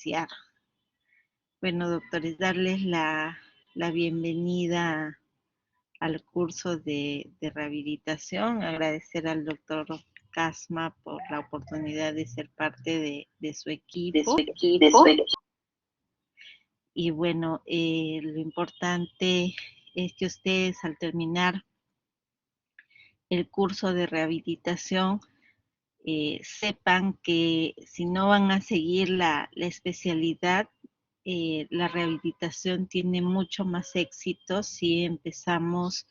iniciar. Bueno, doctores, darles la bienvenida al curso de rehabilitación, agradecer al doctor Casma por la oportunidad de ser parte de su equipo. Y bueno, lo importante es que ustedes al terminar el curso de rehabilitación sepan que si no van a seguir la especialidad, la rehabilitación tiene mucho más éxito si empezamos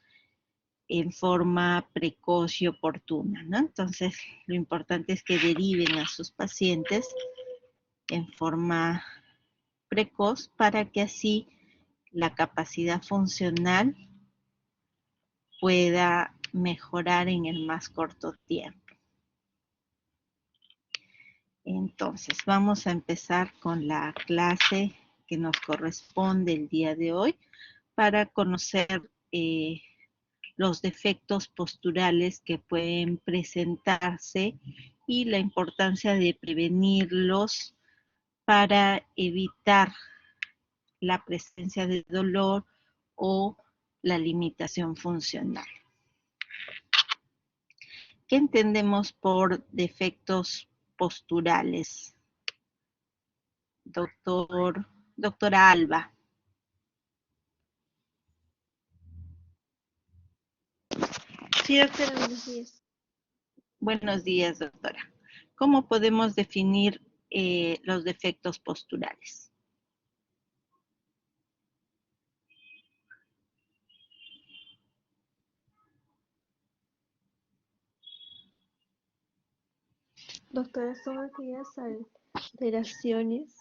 en forma precoz y oportuna, ¿no? Entonces, lo importante es que deriven a sus pacientes en forma precoz para que así la capacidad funcional pueda mejorar en el más corto tiempo. Entonces, vamos a empezar con la clase que nos corresponde el día de hoy para conocer los defectos posturales que pueden presentarse y la importancia de prevenirlos para evitar la presencia de dolor o la limitación funcional. ¿Qué entendemos por defectos posturales? Doctora Alba. Sí, doctora, buenos días. Buenos días, doctora. ¿Cómo podemos definir los defectos posturales? Doctora, son aquellas alteraciones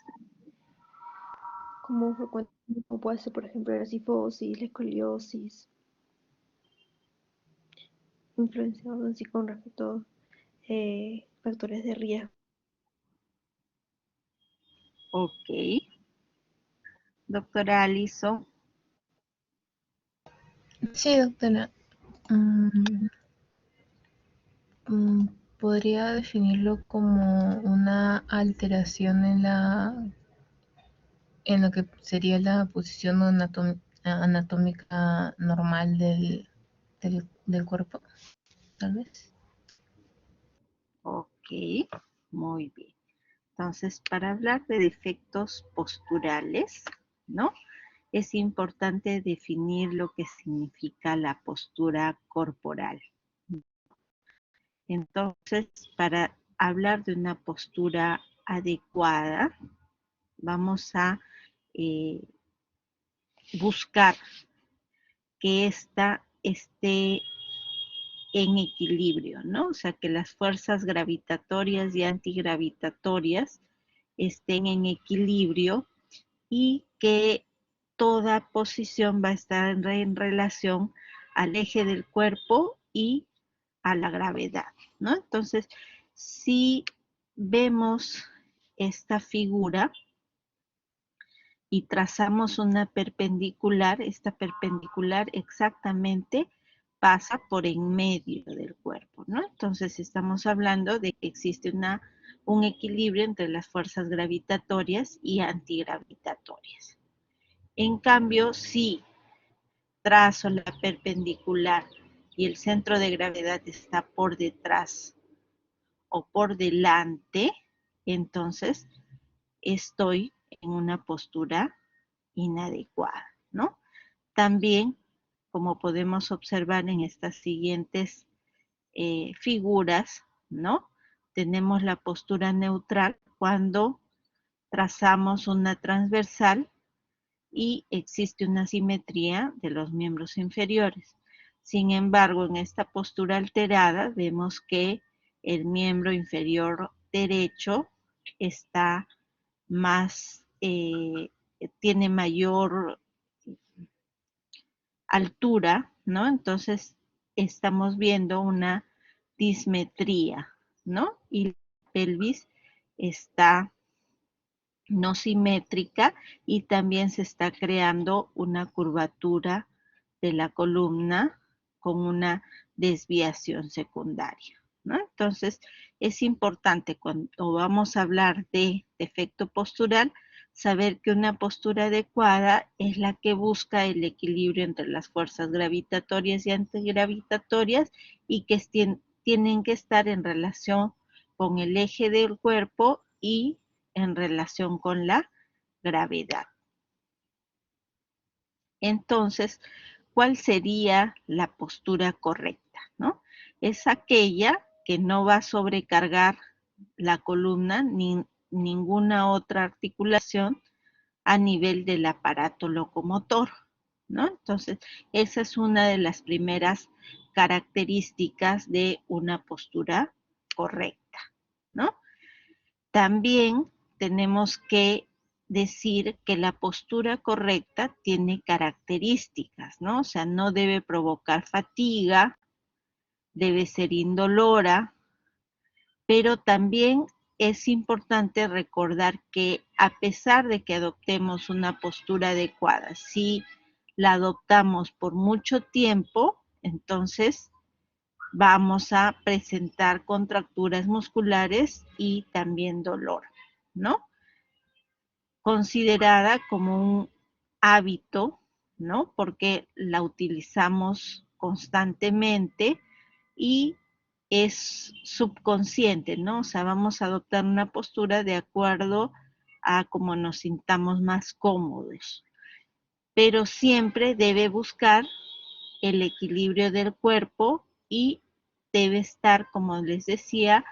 como frecuentes, como puede ser, por ejemplo, la cifosis, la escoliosis, influenciados así con respecto a factores de riesgo. Ok. Doctora Alison. Sí, doctora. Podría definirlo como una alteración en lo que sería la posición anatómica normal del cuerpo, tal vez. Ok, muy bien. Entonces, para hablar de defectos posturales, ¿no? Es importante definir lo que significa la postura corporal. Entonces, para hablar de una postura adecuada, vamos a buscar que ésta esté en equilibrio, ¿no? O sea, que las fuerzas gravitatorias y antigravitatorias estén en equilibrio y que toda posición va a estar en relación al eje del cuerpo y a la gravedad, ¿no? Entonces, si vemos esta figura y trazamos una perpendicular, esta perpendicular exactamente pasa por en medio del cuerpo, ¿no? Entonces estamos hablando de que existe un equilibrio entre las fuerzas gravitatorias y antigravitatorias. En cambio, si trazo la perpendicular y el centro de gravedad está por detrás o por delante, entonces estoy en una postura inadecuada, ¿no? También, como podemos observar en estas siguientes figuras, ¿no? Tenemos la postura neutral cuando trazamos una transversal y existe una simetría de los miembros inferiores. Sin embargo, en esta postura alterada vemos que el miembro inferior derecho está más, tiene mayor altura, ¿no? Entonces estamos viendo una dismetría, ¿no? Y la pelvis está no simétrica y también se está creando una curvatura de la columna con una desviación secundaria, ¿no? Entonces, es importante cuando vamos a hablar de defecto postural, saber que una postura adecuada es la que busca el equilibrio entre las fuerzas gravitatorias y antigravitatorias y que tienen que estar en relación con el eje del cuerpo y en relación con la gravedad. Entonces, ¿cuál sería la postura correcta? ¿No? Es aquella que no va a sobrecargar la columna ni ninguna otra articulación a nivel del aparato locomotor, ¿no? Entonces, esa es una de las primeras características de una postura correcta, ¿no? También tenemos que decir que la postura correcta tiene características, ¿no? O sea, no debe provocar fatiga, debe ser indolora, pero también es importante recordar que a pesar de que adoptemos una postura adecuada, si la adoptamos por mucho tiempo, entonces vamos a presentar contracturas musculares y también dolor, ¿no? Considerada como un hábito, ¿no? Porque la utilizamos constantemente y es subconsciente, ¿no? O sea, vamos a adoptar una postura de acuerdo a cómo nos sintamos más cómodos. Pero siempre debe buscar el equilibrio del cuerpo y debe estar, como les decía,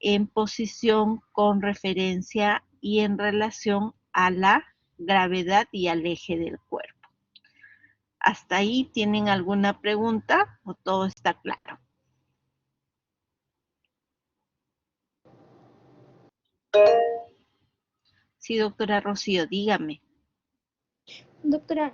en posición con referencia y en relación a la gravedad y al eje del cuerpo. ¿Hasta ahí tienen alguna pregunta o todo está claro? Sí, doctora Rocío, dígame. Doctora,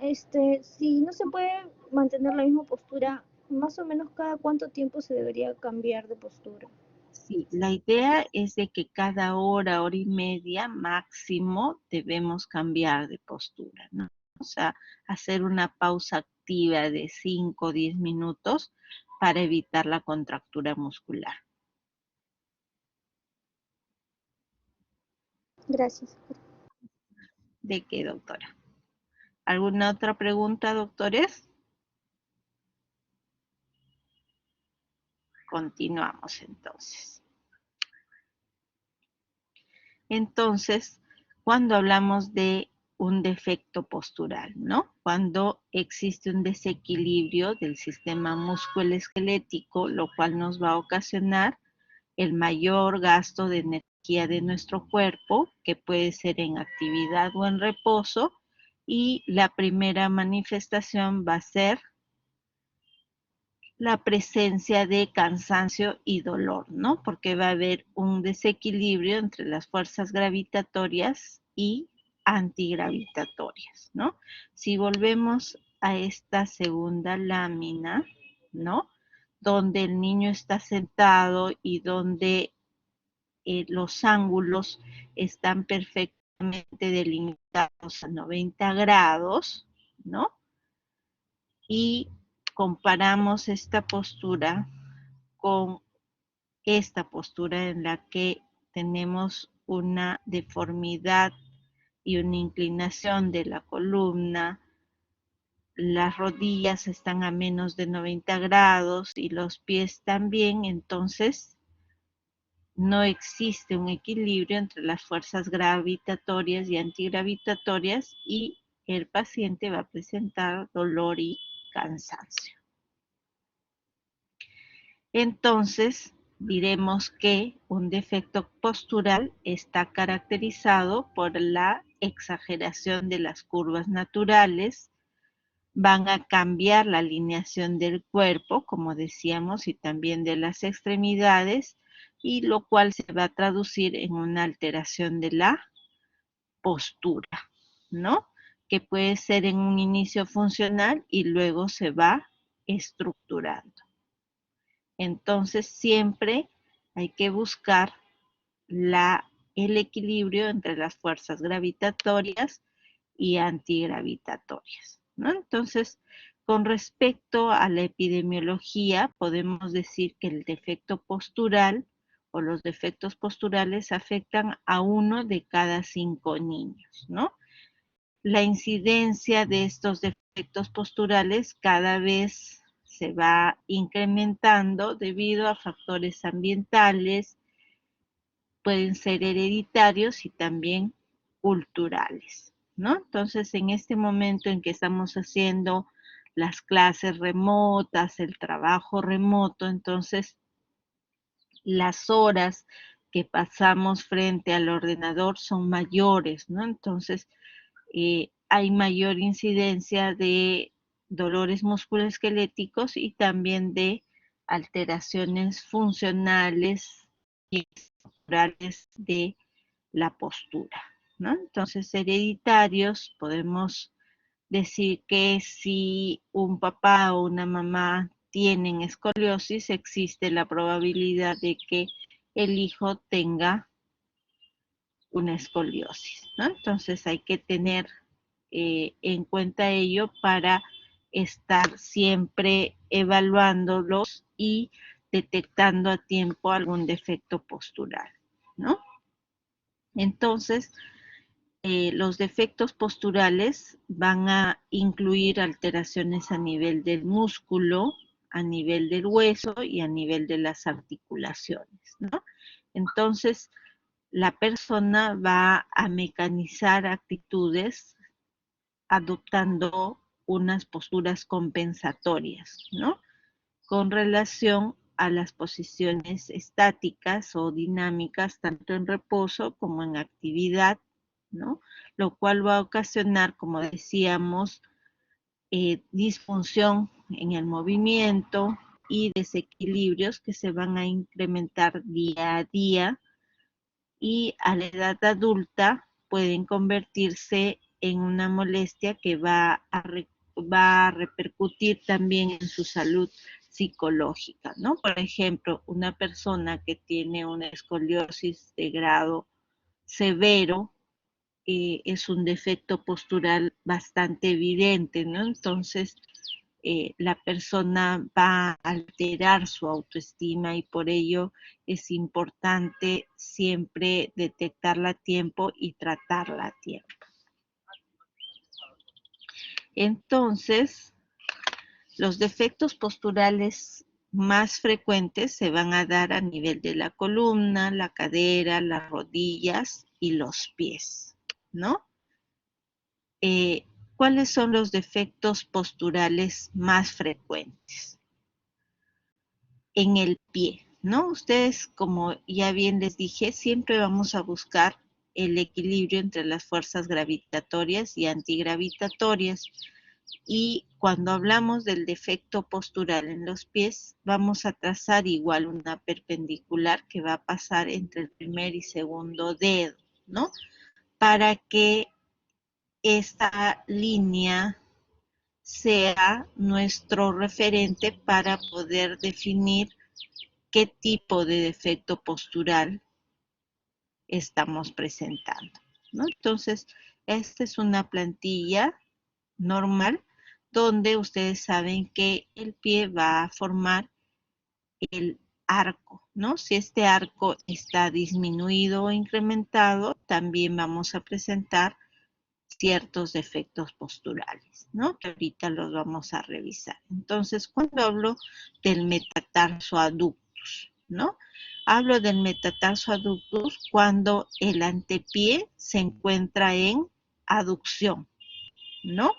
si no se puede mantener la misma postura, más o menos cada cuánto tiempo se debería cambiar de postura. Sí, la idea es de que cada hora, hora y media máximo debemos cambiar de postura, ¿no? O sea, hacer una pausa activa de 5 o 10 minutos para evitar la contractura muscular. Gracias. ¿De qué, doctora? ¿Alguna otra pregunta, doctores? Continuamos entonces. Entonces, cuando hablamos de un defecto postural, ¿no? Cuando existe un desequilibrio del sistema musculoesquelético, lo cual nos va a ocasionar el mayor gasto de energía de nuestro cuerpo, que puede ser en actividad o en reposo, y la primera manifestación va a ser la presencia de cansancio y dolor, ¿no? Porque va a haber un desequilibrio entre las fuerzas gravitatorias y antigravitatorias, ¿no? Si volvemos a esta segunda lámina, ¿no? Donde el niño está sentado y donde los ángulos están perfectamente delimitados a 90 grados, ¿no? Y comparamos esta postura con esta postura en la que tenemos una deformidad y una inclinación de la columna, las rodillas están a menos de 90 grados y los pies también, entonces no existe un equilibrio entre las fuerzas gravitatorias y antigravitatorias y el paciente va a presentar dolor y cansancio. Entonces, diremos que un defecto postural está caracterizado por la exageración de las curvas naturales, van a cambiar la alineación del cuerpo, como decíamos, y también de las extremidades, y lo cual se va a traducir en una alteración de la postura, ¿no? Que puede ser en un inicio funcional y luego se va estructurando. Entonces siempre hay que buscar el equilibrio entre las fuerzas gravitatorias y antigravitatorias, ¿no? Entonces, con respecto a la epidemiología, podemos decir que el defecto postural o los defectos posturales afectan a 1 de cada 5 niños, ¿no? La incidencia de estos defectos posturales cada vez se va incrementando debido a factores ambientales, pueden ser hereditarios y también culturales, ¿no? Entonces, en este momento en que estamos haciendo las clases remotas, el trabajo remoto, entonces las horas que pasamos frente al ordenador son mayores, ¿no? Entonces, hay mayor incidencia de dolores musculoesqueléticos y también de alteraciones funcionales y estructurales de la postura, ¿no? Entonces, hereditarios, podemos decir que si un papá o una mamá tienen escoliosis, existe la probabilidad de que el hijo tenga una escoliosis, ¿no? Entonces hay que tener en cuenta ello para estar siempre evaluándolos y detectando a tiempo algún defecto postural, ¿no? Entonces, los defectos posturales van a incluir alteraciones a nivel del músculo, a nivel del hueso y a nivel de las articulaciones, ¿no? Entonces, la persona va a mecanizar actitudes adoptando unas posturas compensatorias, ¿no? Con relación a las posiciones estáticas o dinámicas, tanto en reposo como en actividad, ¿no? Lo cual va a ocasionar, como decíamos, disfunción en el movimiento y desequilibrios que se van a incrementar día a día y a la edad adulta pueden convertirse en una molestia que va a repercutir también en su salud psicológica, ¿no? Por ejemplo, una persona que tiene una escoliosis de grado severo es un defecto postural bastante evidente, ¿no? Entonces, la persona va a alterar su autoestima y por ello es importante siempre detectarla a tiempo y tratarla a tiempo. Entonces, los defectos posturales más frecuentes se van a dar a nivel de la columna, la cadera, las rodillas y los pies, ¿no? ¿Cuáles son los defectos posturales más frecuentes? En el pie, ¿no? Ustedes, como ya bien les dije, siempre vamos a buscar el equilibrio entre las fuerzas gravitatorias y antigravitatorias. Y cuando hablamos del defecto postural en los pies, vamos a trazar igual una perpendicular que va a pasar entre el primer y segundo dedo, ¿no? Para que esta línea sea nuestro referente para poder definir qué tipo de defecto postural estamos presentando, ¿no? Entonces, esta es una plantilla normal donde ustedes saben que el pie va a formar el arco, ¿no? Si este arco está disminuido o incrementado, también vamos a presentar ciertos defectos posturales, ¿no? Que ahorita los vamos a revisar. Entonces, cuando hablo del metatarso adductus, ¿no? Hablo del metatarso adductus cuando el antepié se encuentra en aducción, ¿no?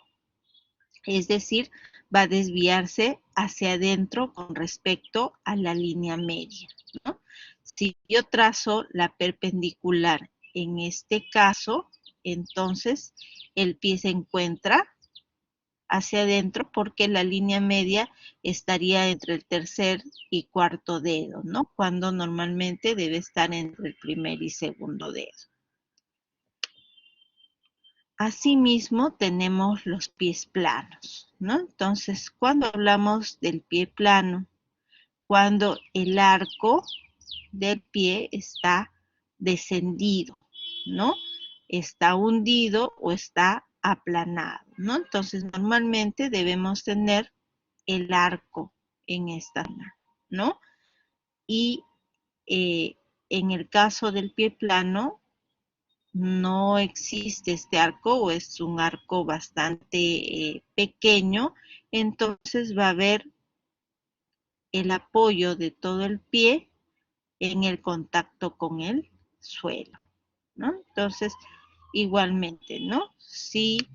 Es decir, va a desviarse hacia adentro con respecto a la línea media, ¿no? Si yo trazo la perpendicular en este caso, entonces el pie se encuentra hacia adentro porque la línea media estaría entre el tercer y cuarto dedo, ¿no? Cuando normalmente debe estar entre el primer y segundo dedo. Asimismo, tenemos los pies planos, ¿no? Entonces, cuando hablamos del pie plano, cuando el arco del pie está descendido, ¿no? Está hundido o está aplanado, ¿no? Entonces, normalmente debemos tener el arco en esta zona, ¿no? Y en el caso del pie plano, no existe este arco o es un arco bastante pequeño, entonces va a haber el apoyo de todo el pie en el contacto con el suelo, ¿no? Entonces, igualmente, ¿no? Si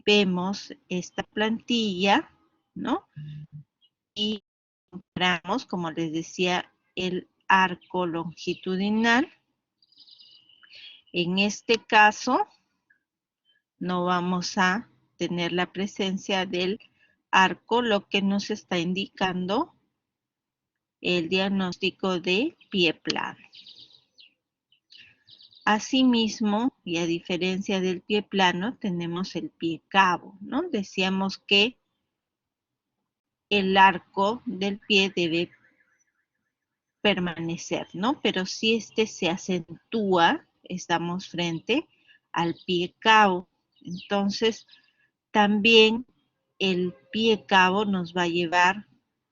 vemos esta plantilla, ¿no? Y comparamos, como les decía, el arco longitudinal. En este caso, no vamos a tener la presencia del arco, lo que nos está indicando el diagnóstico de pie plano. Asimismo, y a diferencia del pie plano, tenemos el pie cabo, ¿no? Decíamos que el arco del pie debe permanecer, ¿no? Pero si este se acentúa, estamos frente al pie cabo. Entonces, también el pie cabo nos va a llevar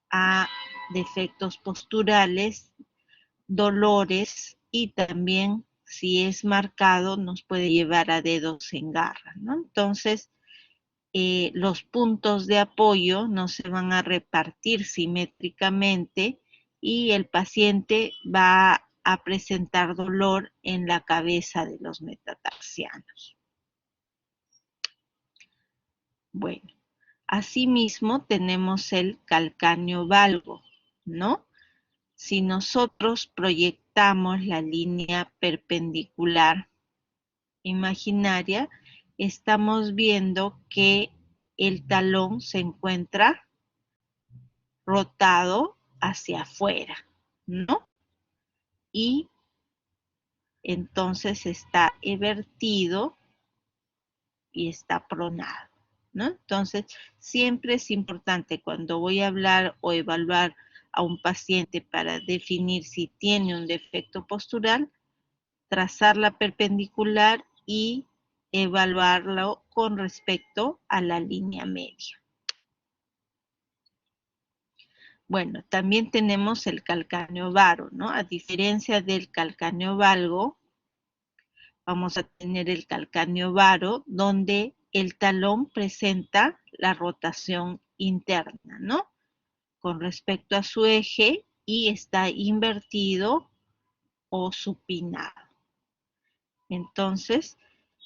a defectos posturales, dolores y también si es marcado nos puede llevar a dedos en garra, ¿no? Entonces, los puntos de apoyo no se van a repartir simétricamente y el paciente va a presentar dolor en la cabeza de los metatarsianos. Bueno, asimismo tenemos el calcáneo valgo, ¿no? Si nosotros proyectamos la línea perpendicular imaginaria, estamos viendo que el talón se encuentra rotado hacia afuera, ¿no? Y entonces está evertido y está pronado, ¿no? Entonces, siempre es importante cuando voy a hablar o evaluar a un paciente para definir si tiene un defecto postural, trazar la perpendicular y evaluarlo con respecto a la línea media. Bueno, también tenemos el calcáneo varo, ¿no? A diferencia del calcáneo valgo, vamos a tener el calcáneo varo, donde el talón presenta la rotación interna, ¿no? Con respecto a su eje y está invertido o supinado. Entonces,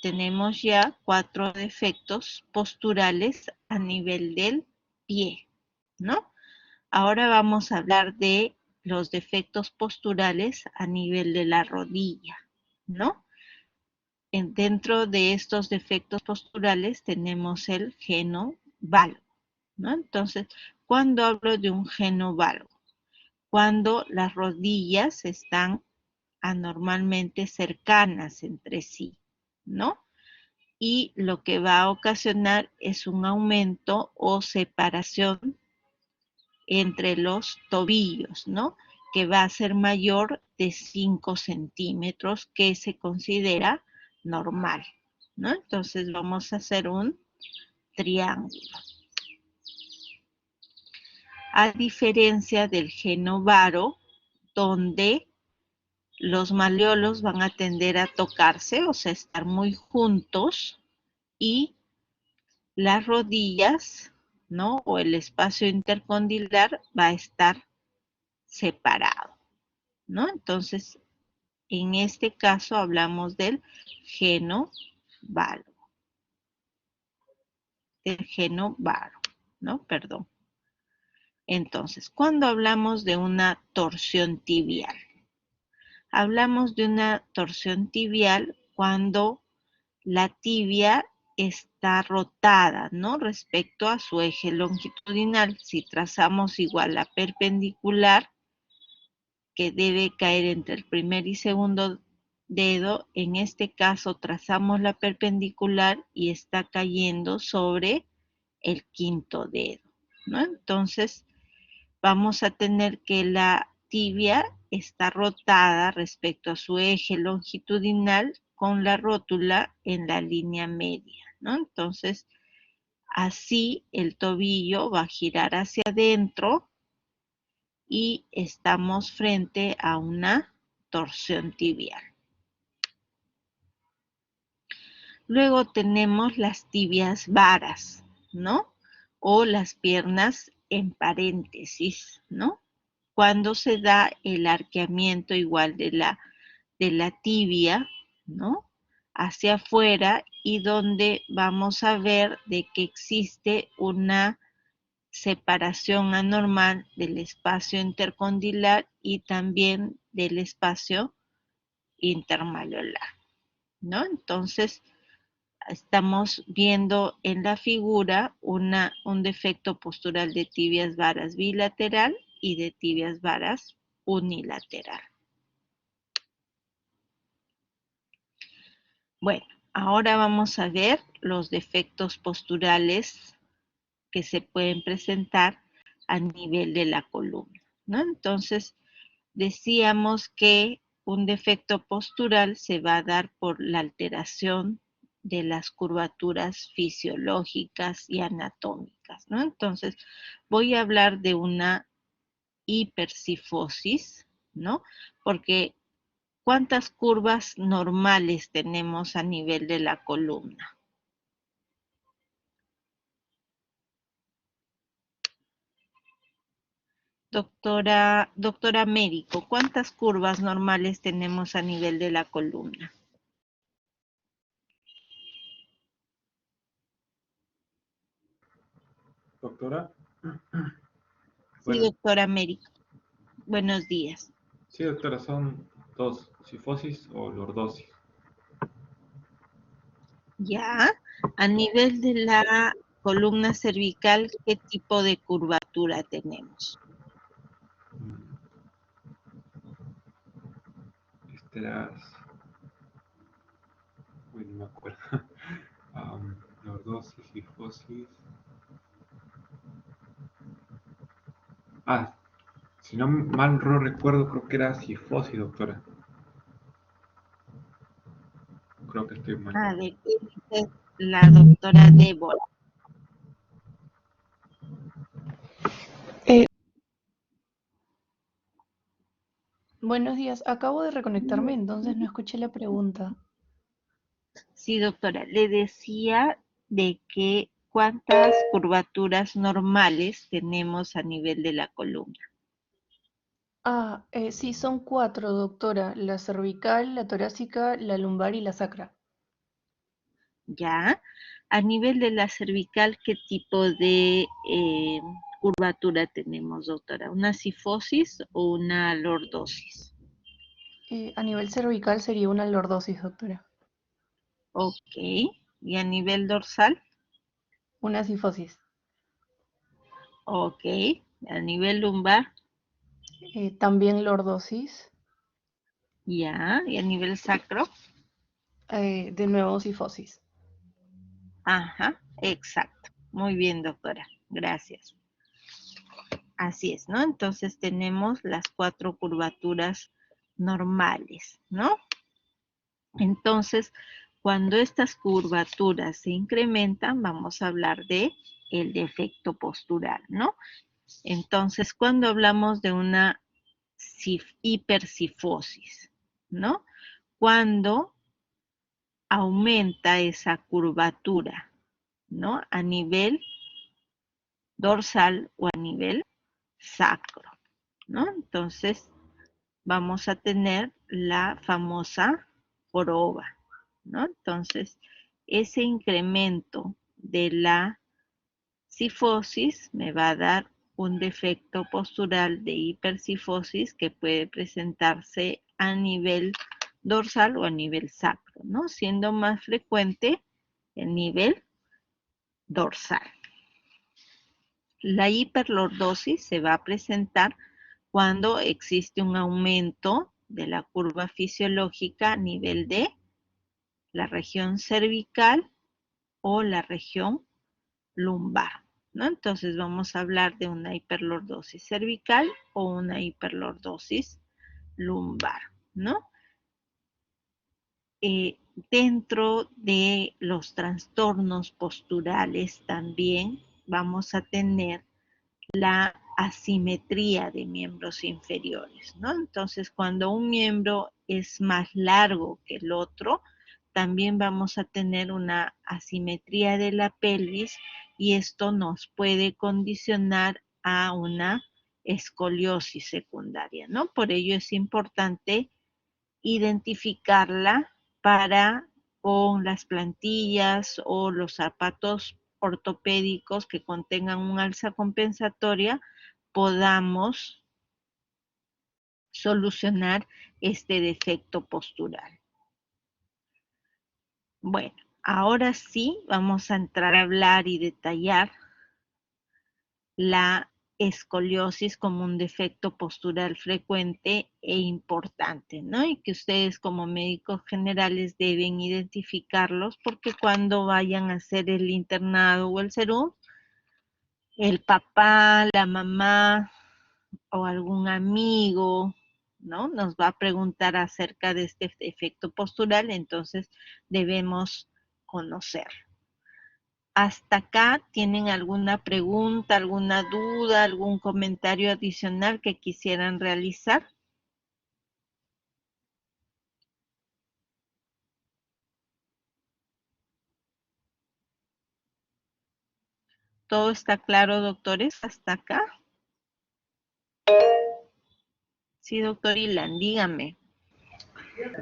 tenemos ya 4 defectos posturales a nivel del pie, ¿no? Ahora vamos a hablar de los defectos posturales a nivel de la rodilla, ¿no? Dentro de estos defectos posturales tenemos el geno valgo, ¿no? Entonces, ¿cuándo hablo de un geno valgo? Cuando las rodillas están anormalmente cercanas entre sí, ¿no? Y lo que va a ocasionar es un aumento o separación entre los tobillos, ¿no? Que va a ser mayor de 5 centímetros, que se considera normal, ¿no? Entonces vamos a hacer un triángulo. A diferencia del geno varo, donde los malleolos van a tender a tocarse, o sea, estar muy juntos, y las rodillas, ¿no? O el espacio intercondilar va a estar separado, ¿no? Entonces, en este caso hablamos del geno varo. Del geno varo, ¿no? Perdón. Entonces, cuando hablamos de una torsión tibial, hablamos de una torsión tibial cuando la tibia está rotada, ¿no? Respecto a su eje longitudinal. Si trazamos igual la perpendicular, que debe caer entre el primer y segundo dedo, en este caso trazamos la perpendicular y está cayendo sobre el quinto dedo, ¿no? Entonces, vamos a tener que la tibia está rotada respecto a su eje longitudinal con la rótula en la línea media, ¿no? Entonces, así el tobillo va a girar hacia adentro y estamos frente a una torsión tibial. Luego tenemos las tibias varas, ¿no? O las piernas en paréntesis, ¿no? Cuando se da el arqueamiento igual de la tibia, ¿no? Hacia afuera y donde vamos a ver de que existe una separación anormal del espacio intercondilar y también del espacio intermalleolar, ¿no? Entonces, estamos viendo en la figura un defecto postural de tibias varas bilateral y de tibias varas unilateral. Bueno, ahora vamos a ver los defectos posturales que se pueden presentar a nivel de la columna, ¿no? Entonces, decíamos que un defecto postural se va a dar por la alteración de las curvaturas fisiológicas y anatómicas, ¿no? Entonces, voy a hablar de una hipercifosis, ¿no? Porque ¿cuántas curvas normales tenemos a nivel de la columna? Doctora médico, ¿cuántas curvas normales tenemos a nivel de la columna? Doctora. Sí, doctora médico. Buenos días. Sí, doctora, son dos, cifosis o lordosis. Ya, a nivel de la columna cervical, ¿qué tipo de curvatura tenemos? Uy, no me acuerdo. Lordosis, cifosis. Si no mal no recuerdo, creo que era cifosis, doctora. Creo que estoy mal. ¿De qué dice la doctora Débora? Buenos días, acabo de reconectarme, entonces no escuché la pregunta. Sí, doctora, le decía de que cuántas curvaturas normales tenemos a nivel de la columna. Sí, son 4, doctora. La cervical, la torácica, la lumbar y la sacra. Ya, a nivel de la cervical, ¿qué tipo de curvatura tenemos, doctora? ¿Una cifosis o una lordosis? A nivel cervical sería una lordosis, doctora. Ok, y a nivel dorsal, Una cifosis. ok, a nivel lumbar, También lordosis. ya, y a nivel sacro, De nuevo cifosis. ajá, exacto. Muy bien, doctora, gracias. Así es, ¿no? Entonces tenemos las 4 curvaturas normales, ¿no? Entonces, cuando estas curvaturas se incrementan, vamos a hablar de el defecto postural, ¿no? Entonces, cuando hablamos de una hipercifosis, ¿no? Cuando aumenta esa curvatura, ¿no? A nivel dorsal o a nivel sacro, ¿no? Entonces, vamos a tener la famosa joroba, ¿no? Entonces, ese incremento de la cifosis me va a dar un defecto postural de hipercifosis que puede presentarse a nivel dorsal o a nivel sacro, ¿no? Siendo más frecuente el nivel dorsal. La hiperlordosis se va a presentar cuando existe un aumento de la curva fisiológica a nivel de la región cervical o la región lumbar, ¿no? Entonces vamos a hablar de una hiperlordosis cervical o una hiperlordosis lumbar, ¿no? Dentro de los trastornos posturales también vamos a tener la asimetría de miembros inferiores, ¿no? Entonces, cuando un miembro es más largo que el otro, también vamos a tener una asimetría de la pelvis y esto nos puede condicionar a una escoliosis secundaria, ¿no? Por ello es importante identificarla para con las plantillas o los zapatos ortopédicos que contengan un alza compensatoria podamos solucionar este defecto postural. Bueno, ahora sí vamos a entrar a hablar y detallar la escoliosis como un defecto postural frecuente e importante, ¿no? Y que ustedes como médicos generales deben identificarlos porque cuando vayan a hacer el internado o el serum, el papá, la mamá o algún amigo, ¿no? Nos va a preguntar acerca de este efecto postural, entonces debemos conocer. ¿Hasta acá tienen alguna pregunta, alguna duda, algún comentario adicional que quisieran realizar? ¿Todo está claro, doctores, hasta acá? Sí, doctor Ilan, dígame.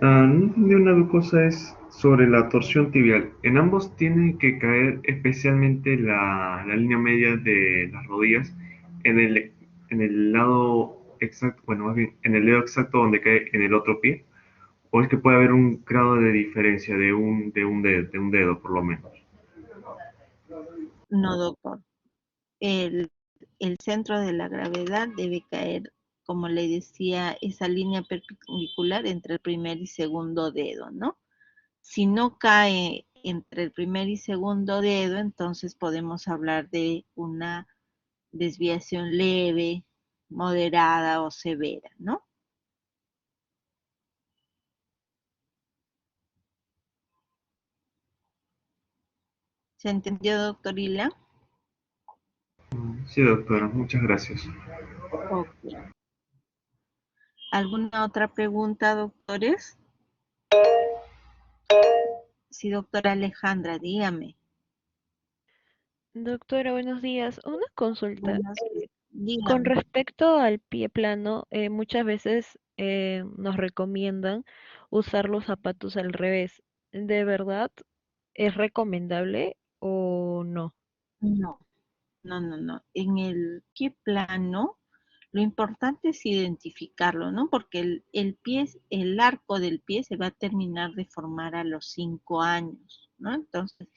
No entendí una cosa es sobre la torsión tibial. En ambos tiene que caer especialmente la línea media de las rodillas en el lado exacto, bueno, más bien en el dedo exacto donde cae en el otro pie. ¿O es que puede haber un grado de diferencia de un dedo por lo menos? No, doctor. El, el centro de la gravedad debe caer, como le decía, esa línea perpendicular entre el primer y segundo dedo, ¿no? Si no cae entre el primer y segundo dedo, entonces podemos hablar de una desviación leve, moderada o severa, ¿no? ¿Se entendió, doctor Ila? Sí, doctora, muchas gracias. Ok. ¿Alguna otra pregunta, doctores? Sí, doctora Alejandra, dígame. Doctora, buenos días. Una consulta. Buenas, Con dígame. respecto al pie plano, muchas veces nos recomiendan usar los zapatos al revés. ¿De verdad es recomendable o no? No, no. En el pie plano, lo importante es identificarlo, ¿no? Porque el pie, el arco del pie se va a terminar de formar a los 5 años, ¿no? Entonces,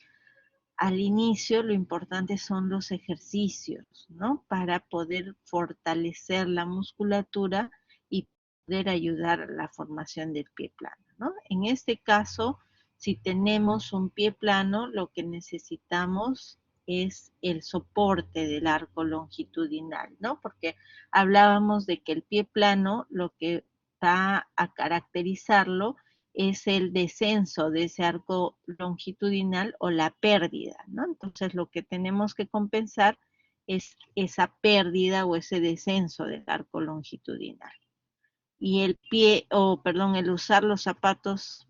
al inicio lo importante son los ejercicios, ¿no? Para poder fortalecer la musculatura y poder ayudar a la formación del pie plano, ¿no? En este caso, si tenemos un pie plano, lo que necesitamos es el soporte del arco longitudinal, ¿no? Porque hablábamos de que el pie plano lo que va a caracterizarlo es el descenso de ese arco longitudinal o la pérdida, ¿no? Entonces lo que tenemos que compensar es esa pérdida o ese descenso del arco longitudinal. Y el pie, o perdón, el usar los zapatos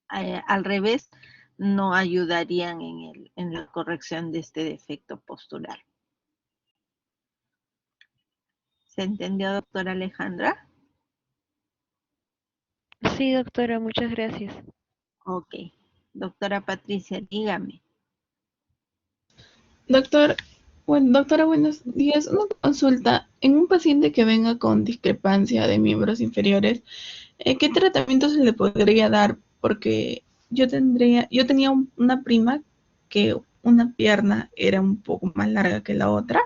al revés no ayudarían en la corrección de este defecto postural. ¿Se entendió, doctora Alejandra? Sí, doctora, muchas gracias. Ok. Doctora Patricia, dígame. Doctora, buenos días. Una consulta. En un paciente que venga con discrepancia de miembros inferiores, ¿qué tratamiento se le podría dar? Porque yo tenía una prima que una pierna era un poco más larga que la otra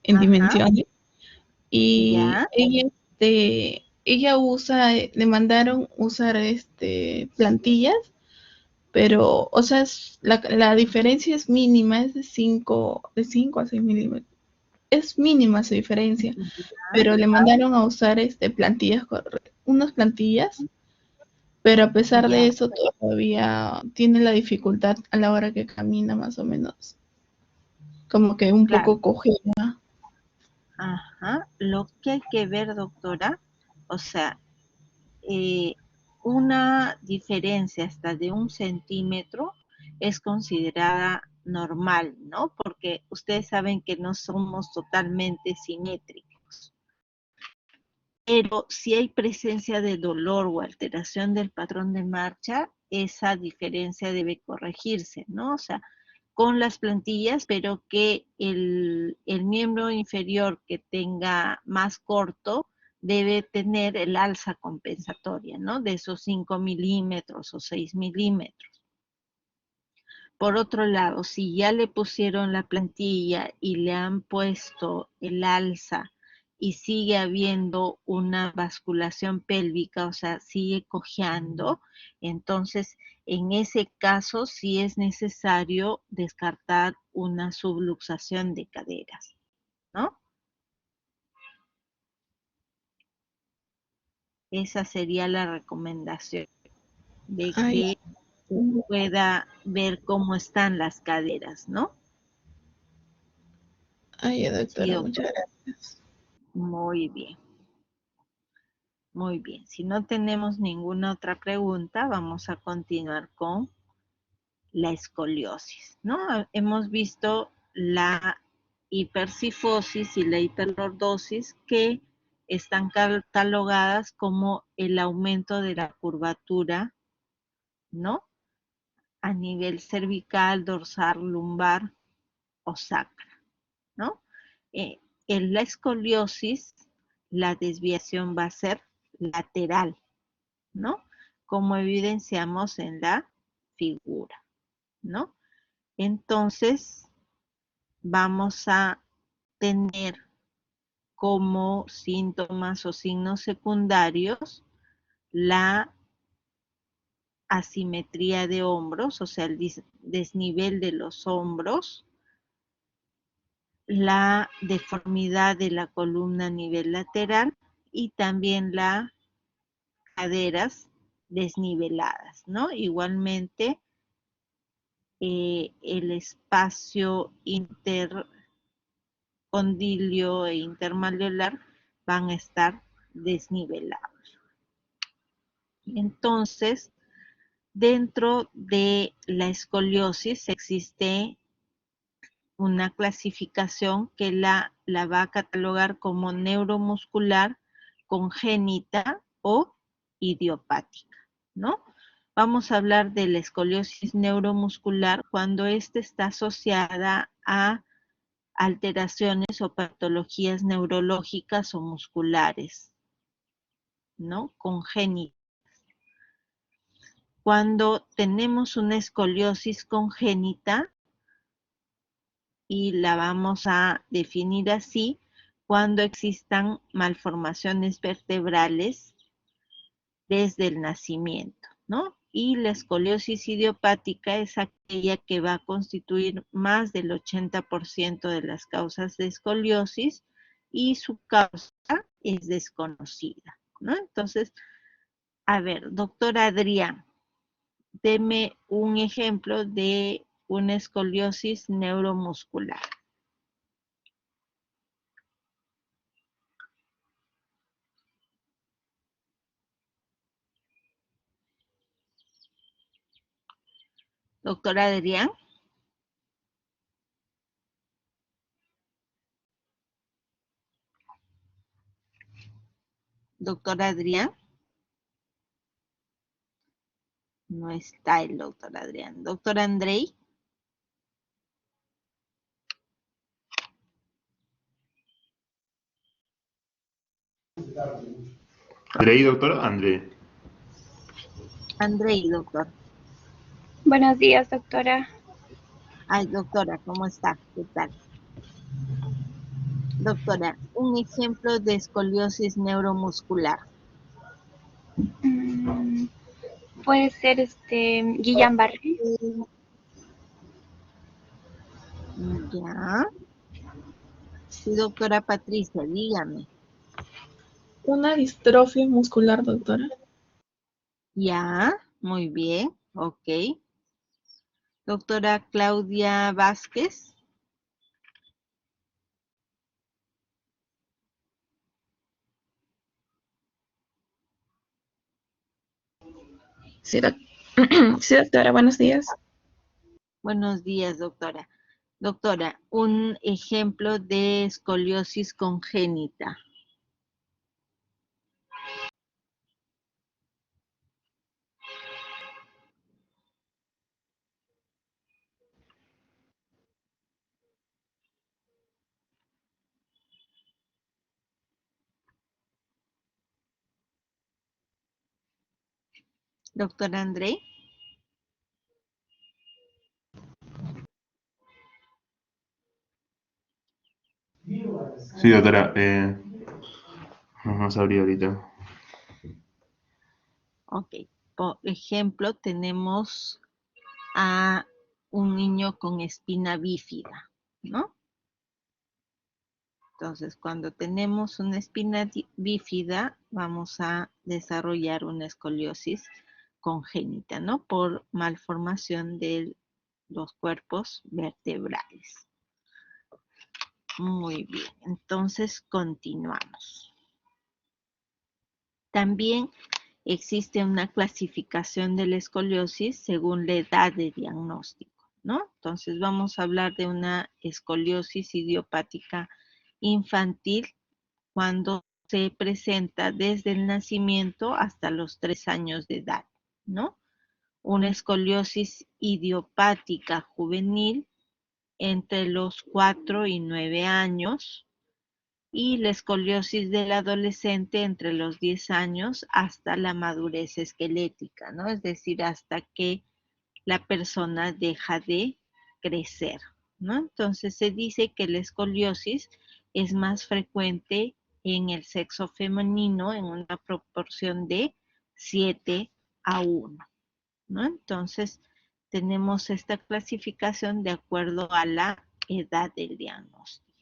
en Ajá, dimensiones y ya, ella le mandaron usar plantillas, pero, o sea, la diferencia es mínima, es de cinco a 6 milímetros. Es mínima su diferencia, pero le mandaron a usar unas plantillas, pero a pesar de ya, eso todavía tiene la dificultad a la hora que camina más o menos, como que un claro. poco cojea. Ajá. Lo que hay que ver, doctora, o sea, una diferencia hasta de 1 centímetro es considerada normal, ¿no? Porque ustedes saben que no somos totalmente simétricos. Pero si hay presencia de dolor o alteración del patrón de marcha, esa diferencia debe corregirse, ¿no? O sea, con las plantillas, pero que el miembro inferior que tenga más corto debe tener el alza compensatoria, ¿no? De esos 5 milímetros o 6 milímetros. Por otro lado, si ya le pusieron la plantilla y le han puesto el alza y sigue habiendo una basculación pélvica, o sea, sigue cojeando, entonces en ese caso sí es necesario descartar una subluxación de caderas, ¿no? Esa sería la recomendación de Ay, que pueda ver cómo están las caderas, ¿no? ay, Sí, doctora, doctor. muchas gracias. Muy bien. Muy bien, si no tenemos ninguna otra pregunta, vamos a continuar con la escoliosis, ¿no? Hemos visto la hipercifosis y la hiperlordosis que están catalogadas como el aumento de la curvatura, ¿no? A nivel cervical, dorsal, lumbar o sacra, ¿no? Eh, en la escoliosis, la desviación va a ser lateral, ¿no? Como evidenciamos en la figura, ¿no? Entonces, vamos a tener como síntomas o signos secundarios la asimetría de hombros, o sea, el desnivel de los hombros, la deformidad de la columna a nivel lateral y también las caderas desniveladas, ¿no? Igualmente, el espacio intercondilio e intermalleolar van a estar desnivelados. Entonces, dentro de la escoliosis existe una clasificación que la va a catalogar como neuromuscular, congénita o idiopática, ¿no? Vamos a hablar de la escoliosis neuromuscular cuando ésta está asociada a alteraciones o patologías neurológicas o musculares, ¿no? Congénitas. Cuando tenemos una escoliosis congénita, y la vamos a definir así, cuando existan malformaciones vertebrales desde el nacimiento, ¿no? Y la escoliosis idiopática es aquella que va a constituir más del 80% de las causas de escoliosis y su causa es desconocida, ¿no? Entonces, a ver, doctor Adrián, deme un ejemplo de una escoliosis neuromuscular. Doctor Adrián. Doctor Adrián. No está el doctor Adrián. Doctor Andrei. Andrei, doctor, André. Andrei, doctor. Buenos días, doctora. Ay, doctora, ¿cómo está? ¿Qué tal? Doctora, un ejemplo de escoliosis neuromuscular. Puede ser Guillain-Barré. Ya. Sí, doctora Patricia, dígame. Una distrofia muscular, doctora. Ya, muy bien, ok. Doctora Claudia Vázquez. Sí, sí, doctora, buenos días. Buenos días, doctora. Doctora, un ejemplo de escoliosis congénita. Doctora André. Sí, doctora. No sabría ahorita. Ok, por ejemplo, tenemos a un niño con espina bífida, ¿no? Entonces, cuando tenemos una espina bífida, vamos a desarrollar una escoliosis congénita, ¿no? Por malformación de los cuerpos vertebrales. Muy bien, entonces continuamos. También existe una clasificación de la escoliosis según la edad de diagnóstico, ¿no? Entonces vamos a hablar de una escoliosis idiopática infantil cuando se presenta desde el nacimiento hasta los 3 años de edad, ¿no? Una escoliosis idiopática juvenil entre los 4 y 9 años, y la escoliosis del adolescente entre los 10 años hasta la madurez esquelética, ¿no? Es decir, hasta que la persona deja de crecer, ¿no? Entonces se dice que la escoliosis es más frecuente en el sexo femenino en una proporción de 7:1, ¿no? Entonces tenemos esta clasificación de acuerdo a la edad del diagnóstico,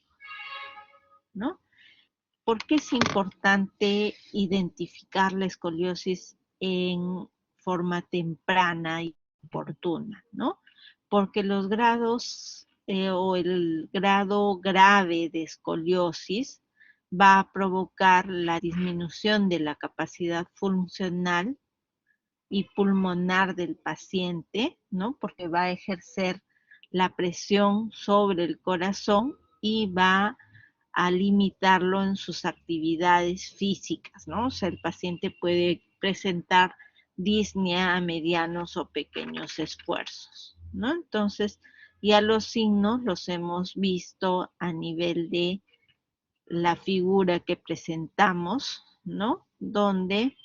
¿no? ¿Por qué es importante identificar la escoliosis en forma temprana y oportuna, ¿no? Porque los grados o el grado grave de escoliosis va a provocar la disminución de la capacidad funcional y pulmonar del paciente, ¿no? Porque va a ejercer la presión sobre el corazón y va a limitarlo en sus actividades físicas, ¿no? O sea, el paciente puede presentar disnea a medianos o pequeños esfuerzos, ¿no? Entonces, ya los signos los hemos visto a nivel de la figura que presentamos, ¿no? Donde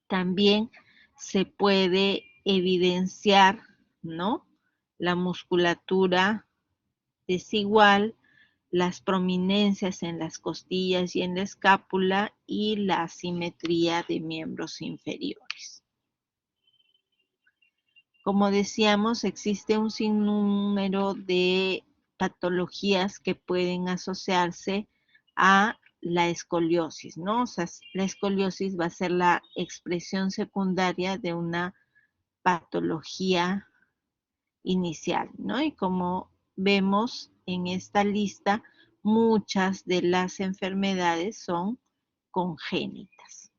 también se puede evidenciar, ¿no? La musculatura desigual, las prominencias en las costillas y en la escápula y la asimetría de miembros inferiores. Como decíamos, existe un sinnúmero de patologías que pueden asociarse a la escoliosis, ¿no? O sea, la escoliosis va a ser la expresión secundaria de una patología inicial, ¿no? Y como vemos en esta lista, muchas de las enfermedades son congénitas.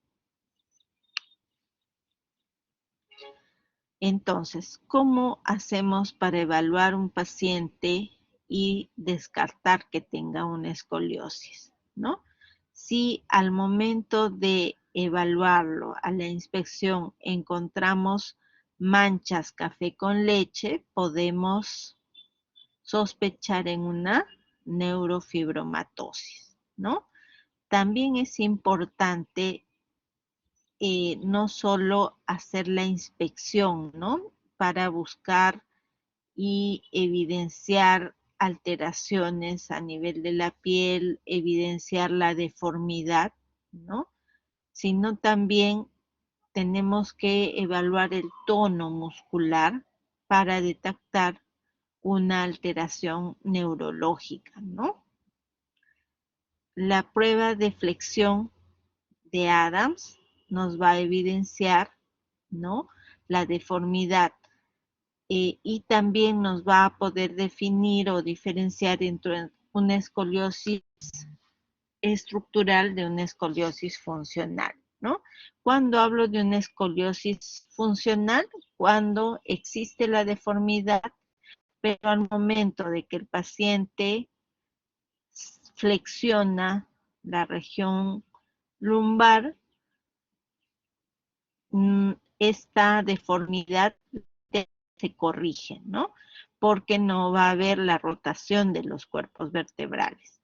Entonces, ¿cómo hacemos para evaluar un paciente y descartar que tenga una escoliosis, ¿no? Si al momento de evaluarlo a la inspección encontramos manchas café con leche, podemos sospechar en una neurofibromatosis, ¿no? También es importante no solo hacer la inspección, ¿no? Para buscar y evidenciar alteraciones a nivel de la piel, evidenciar la deformidad, ¿no? Sino también tenemos que evaluar el tono muscular para detectar una alteración neurológica, ¿no? La prueba de flexión de Adams nos va a evidenciar, ¿no? La deformidad y también nos va a poder definir o diferenciar entre una escoliosis estructural de una escoliosis funcional, ¿no? Cuando hablo de una escoliosis funcional, cuando existe la deformidad, pero al momento de que el paciente flexiona la región lumbar, esta deformidad se corrige, ¿no? Porque no va a haber la rotación de los cuerpos vertebrales.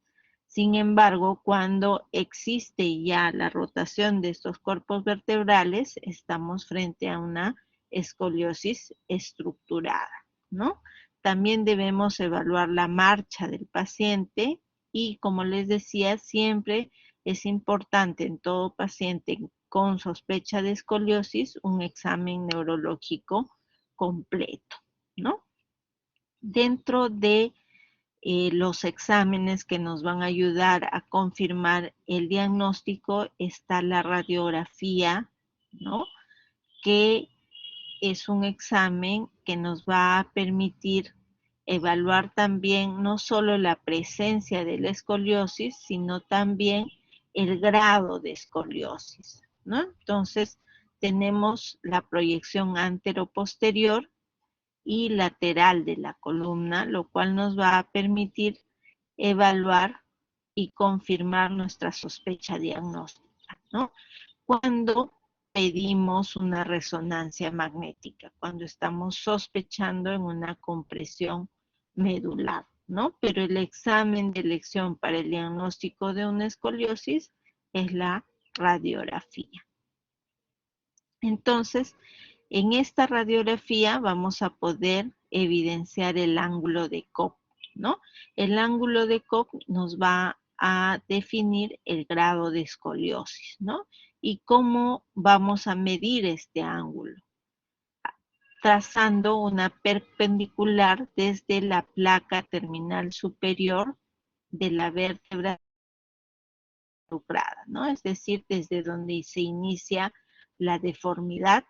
Sin embargo, cuando existe ya la rotación de estos cuerpos vertebrales, estamos frente a una escoliosis estructurada, ¿no? También debemos evaluar la marcha del paciente y, como les decía, siempre es importante en todo paciente con sospecha de escoliosis un examen neurológico completo, ¿no? Dentro de los exámenes que nos van a ayudar a confirmar el diagnóstico está la radiografía, ¿no? Que es un examen que nos va a permitir evaluar también no solo la presencia de la escoliosis, sino también el grado de escoliosis, ¿no? Entonces, tenemos la proyección antero-posterior y lateral de la columna, lo cual nos va a permitir evaluar y confirmar nuestra sospecha diagnóstica, ¿no? Cuando pedimos una resonancia magnética, cuando estamos sospechando en una compresión medular, ¿no? Pero el examen de elección para el diagnóstico de una escoliosis es la radiografía. Entonces, en esta radiografía vamos a poder evidenciar el ángulo de Cobb, ¿no? El ángulo de Cobb nos va a definir el grado de escoliosis, ¿no? ¿Y cómo vamos a medir este ángulo? Trazando una perpendicular desde la placa terminal superior de la vértebra involucrada, ¿no? Es decir, desde donde se inicia la deformidad,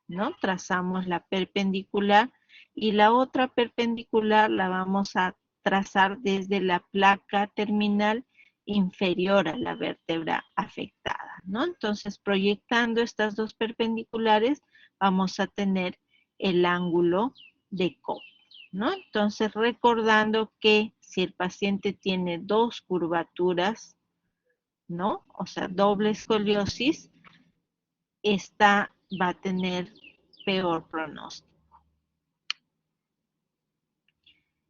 ¿no? Trazamos la perpendicular y la otra perpendicular la vamos a trazar desde la placa terminal inferior a la vértebra afectada, ¿no? Entonces, proyectando estas dos perpendiculares, vamos a tener el ángulo de Cobb, ¿no? Entonces, recordando que si el paciente tiene dos curvaturas, ¿no? O sea, doble escoliosis, esta va a tener peor pronóstico.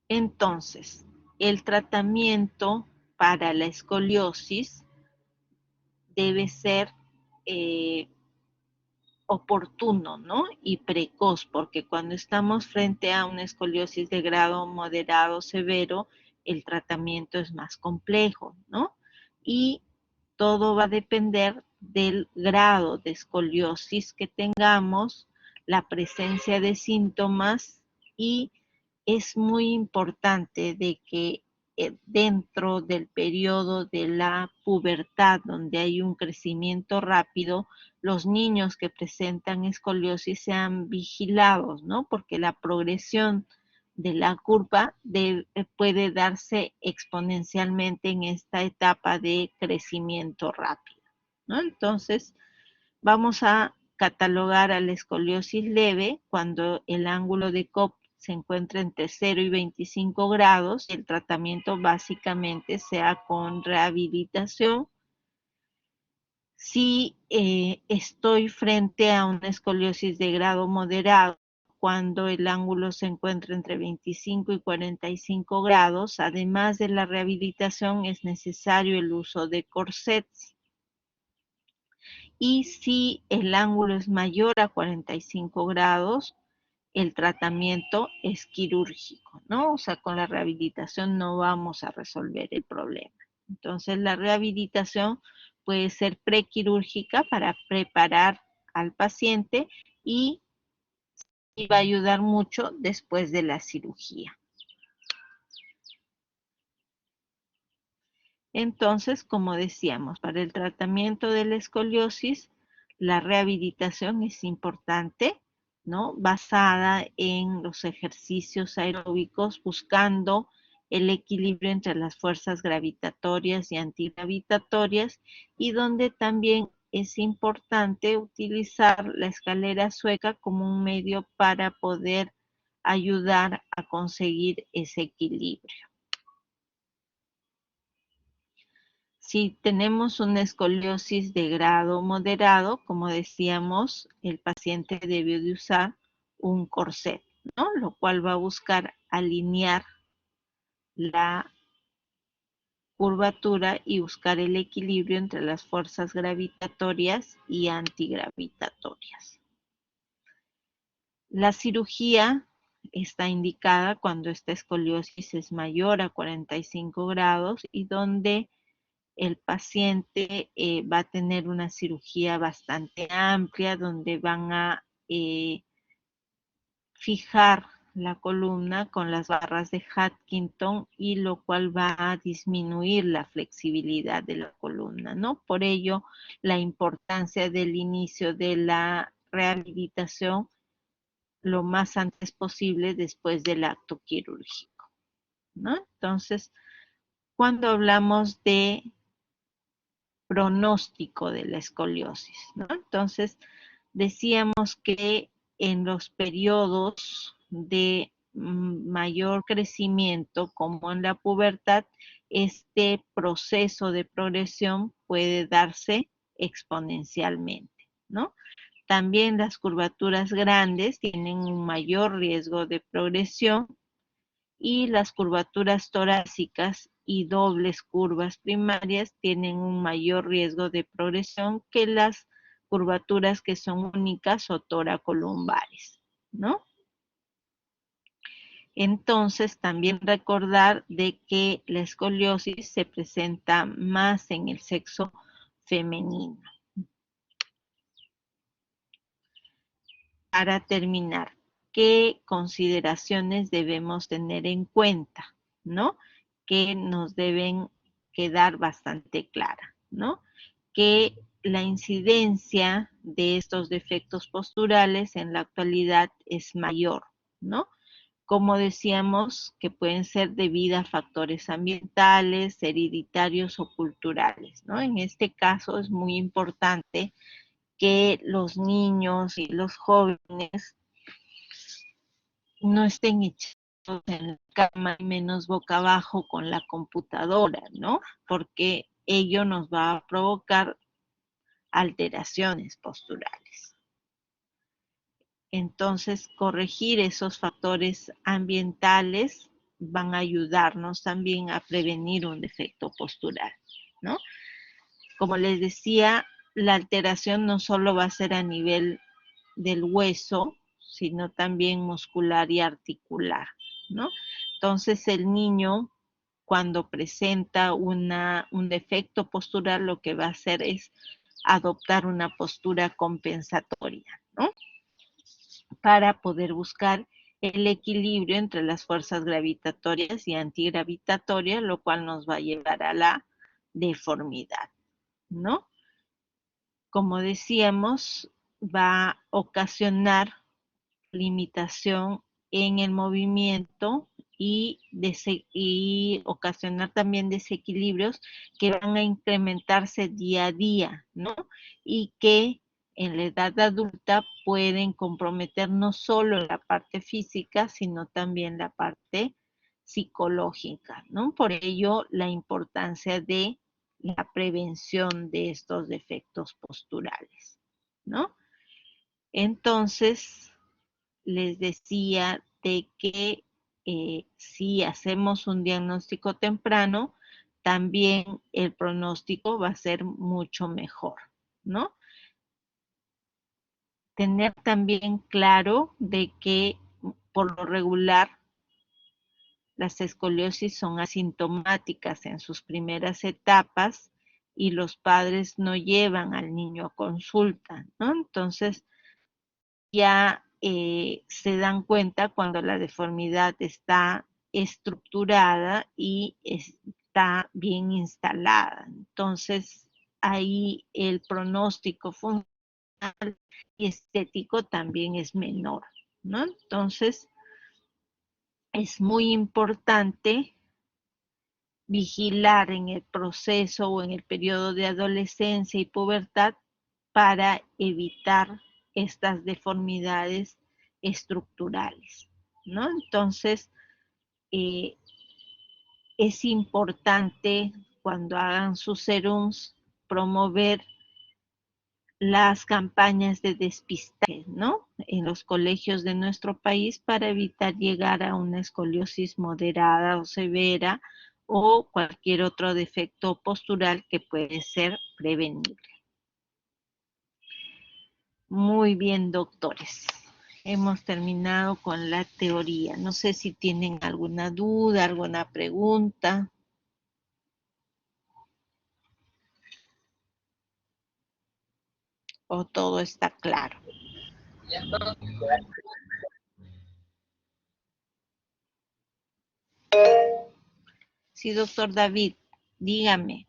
Entonces, el tratamiento para la escoliosis debe ser oportuno, ¿no? Y precoz, porque cuando estamos frente a una escoliosis de grado moderado severo, el tratamiento es más complejo, ¿no? Y todo va a depender del grado de escoliosis que tengamos, la presencia de síntomas y es muy importante de que dentro del periodo de la pubertad, donde hay un crecimiento rápido, los niños que presentan escoliosis sean vigilados, ¿no? Porque la progresión de la curva puede darse exponencialmente en esta etapa de crecimiento rápido, ¿no? Entonces, vamos a catalogar a la escoliosis leve cuando el ángulo de Cobb se encuentra entre 0 y 25 grados. El tratamiento básicamente sea con rehabilitación. Si estoy frente a una escoliosis de grado moderado, cuando el ángulo se encuentra entre 25 y 45 grados, además de la rehabilitación, es necesario el uso de corsets. Y si el ángulo es mayor a 45 grados, el tratamiento es quirúrgico, ¿no? O sea, con la rehabilitación no vamos a resolver el problema. Entonces, la rehabilitación puede ser prequirúrgica para preparar al paciente y va a ayudar mucho después de la cirugía. Entonces, como decíamos, para el tratamiento de la escoliosis, la rehabilitación es importante, ¿no? Basada en los ejercicios aeróbicos, buscando el equilibrio entre las fuerzas gravitatorias y antigravitatorias, y donde también es importante utilizar la escalera sueca como un medio para poder ayudar a conseguir ese equilibrio. Si tenemos una escoliosis de grado moderado, como decíamos, el paciente debe de usar un corset, ¿no? Lo cual va a buscar alinear la curvatura y buscar el equilibrio entre las fuerzas gravitatorias y antigravitatorias. La cirugía está indicada cuando esta escoliosis es mayor a 45 grados y donde el paciente va a tener una cirugía bastante amplia, donde van a fijar la columna con las barras de Huntington y lo cual va a disminuir la flexibilidad de la columna, ¿no? Por ello, la importancia del inicio de la rehabilitación lo más antes posible después del acto quirúrgico, ¿no? Entonces, cuando hablamos de pronóstico de la escoliosis, ¿no? Entonces, decíamos que en los periodos de mayor crecimiento, como en la pubertad, este proceso de progresión puede darse exponencialmente, ¿no? También las curvaturas grandes tienen un mayor riesgo de progresión y las curvaturas torácicas y dobles curvas primarias tienen un mayor riesgo de progresión que las curvaturas que son únicas o toracolumbares, ¿no? Entonces, también recordar de que la escoliosis se presenta más en el sexo femenino. Para terminar, ¿qué consideraciones debemos tener en cuenta, ¿no? Que nos deben quedar bastante claras, ¿no? Que la incidencia de estos defectos posturales en la actualidad es mayor, ¿no? Como decíamos, que pueden ser debido a factores ambientales, hereditarios o culturales, ¿no? En este caso es muy importante que los niños y los jóvenes no estén echados en la cama y menos boca abajo con la computadora, ¿no? Porque ello nos va a provocar alteraciones posturales. Entonces, corregir esos factores ambientales van a ayudarnos también a prevenir un defecto postural, ¿no? Como les decía, la alteración no solo va a ser a nivel del hueso, sino también muscular y articular, ¿no? Entonces, el niño, cuando presenta un defecto postural, lo que va a hacer es adoptar una postura compensatoria, ¿no? Para poder buscar el equilibrio entre las fuerzas gravitatorias y antigravitatorias, lo cual nos va a llevar a la deformidad, ¿no? Como decíamos, va a ocasionar limitación en el movimiento y ocasionar también desequilibrios que van a incrementarse día a día, ¿no? Y que en la edad adulta pueden comprometer no solo la parte física, sino también la parte psicológica, ¿no? Por ello, la importancia de la prevención de estos defectos posturales, ¿no? Entonces, les decía de que si hacemos un diagnóstico temprano, también el pronóstico va a ser mucho mejor, ¿no? Tener también claro de que por lo regular las escoliosis son asintomáticas en sus primeras etapas y los padres no llevan al niño a consulta, ¿no? Entonces, ya se dan cuenta cuando la deformidad está estructurada y está bien instalada. Entonces, ahí el pronóstico funcional y estético también es menor, ¿no? Entonces, es muy importante vigilar en el proceso o en el periodo de adolescencia y pubertad para evitar estas deformidades estructurales, ¿no? Entonces, es importante cuando hagan sus serums promover las campañas de despistaje, ¿no? En los colegios de nuestro país para evitar llegar a una escoliosis moderada o severa o cualquier otro defecto postural que puede ser prevenible. Muy bien, doctores. Hemos terminado con la teoría. No sé si tienen alguna duda, alguna pregunta. O todo está claro. Sí, doctor David, dígame.